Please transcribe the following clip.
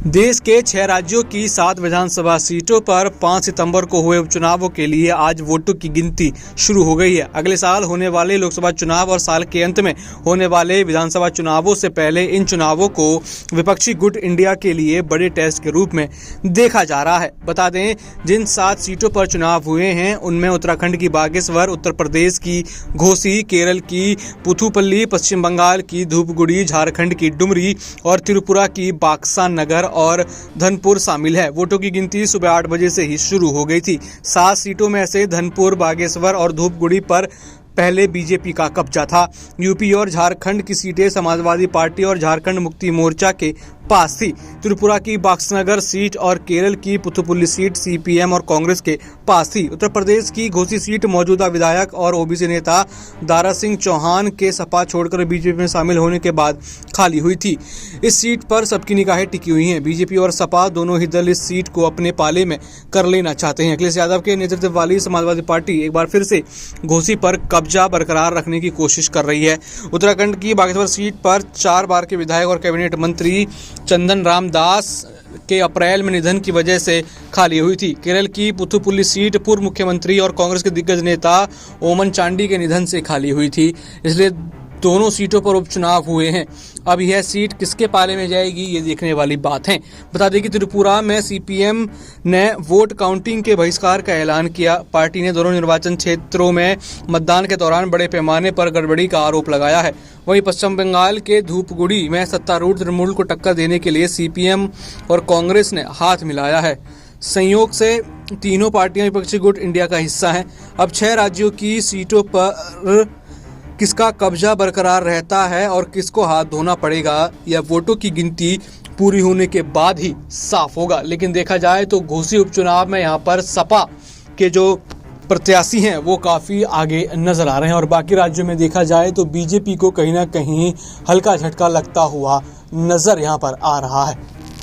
देश के 6 राज्यों की 7 विधानसभा सीटों पर 5 सितंबर को हुए उपचुनावों के लिए आज वोटों की गिनती शुरू हो गई है। अगले साल होने वाले लोकसभा चुनाव और साल के अंत में होने वाले विधानसभा चुनावों से पहले इन चुनावों को विपक्षी गुट इंडिया के लिए बड़े टेस्ट के रूप में देखा जा रहा है। बता दें, जिन 7 सीटों पर चुनाव हुए हैं उनमें उत्तराखंड की बागेश्वर, उत्तर प्रदेश की घोसी, केरल की पुथुपल्ली, पश्चिम बंगाल की धूपगुड़ी, झारखंड की डुमरी और त्रिपुरा की बाक्सान नगर और धनपुर शामिल है। वोटों की गिनती सुबह 8 बजे से ही शुरू हो गई थी। 7 सीटों में से धनपुर, बागेश्वर और धूपगुड़ी पर पहले बीजेपी का कब्जा था। यूपी और झारखंड की सीटें समाजवादी पार्टी और झारखंड मुक्ति मोर्चा के पास थी। त्रिपुरा की बाक्सनगर सीट और केरल की पुथुपल्ली सीट सीपीएम और कांग्रेस के पास थी। उत्तर प्रदेश की घोसी सीट मौजूदा विधायक और ओबीसी नेता दारा सिंह चौहान के सपा छोड़कर बीजेपी में शामिल होने के बाद खाली हुई थी। इस सीट पर सबकी निगाहें टिकी हुई हैं। बीजेपी और सपा दोनों ही दल इस सीट को अपने पाले में कर लेना चाहते हैं। अखिलेश यादव के नेतृत्व वाली समाजवादी पार्टी एक बार फिर से घोसी पर कब्जा बरकरार रखने की कोशिश कर रही है। उत्तराखंड की बागेश्वर सीट पर 4 बार के विधायक और कैबिनेट मंत्री चंदन राम दास के अप्रैल में निधन की वजह से खाली हुई थी। केरल की पुथुपल्ली सीट पूर्व मुख्यमंत्री और कांग्रेस के दिग्गज नेता ओमन चांडी के निधन से खाली हुई थी, इसलिए दोनों सीटों पर उपचुनाव हुए हैं। अब यह सीट किसके पाले में जाएगी, ये देखने वाली बात है। बता दें कि त्रिपुरा में सीपीएम ने वोट काउंटिंग के बहिष्कार का ऐलान किया। पार्टी ने दोनों निर्वाचन क्षेत्रों में मतदान के दौरान बड़े पैमाने पर गड़बड़ी का आरोप लगाया है। वहीं पश्चिम बंगाल के धूपगुड़ी में सत्तारूढ़ तृणमूल को टक्कर देने के लिए सीपीएम और कांग्रेस ने हाथ मिलाया है। संयोग से तीनों पार्टियां विपक्षी गुट इंडिया का हिस्सा हैं। अब 6 राज्यों की सीटों पर किसका कब्जा बरकरार रहता है और किसको हाथ धोना पड़ेगा, यह वोटों की गिनती पूरी होने के बाद ही साफ होगा। लेकिन देखा जाए तो घोसी उपचुनाव में यहाँ पर सपा के जो प्रत्याशी हैं वो काफ़ी आगे नजर आ रहे हैं और बाकी राज्यों में देखा जाए तो बीजेपी को कहीं ना कहीं हल्का झटका लगता हुआ नजर यहाँ पर आ रहा है।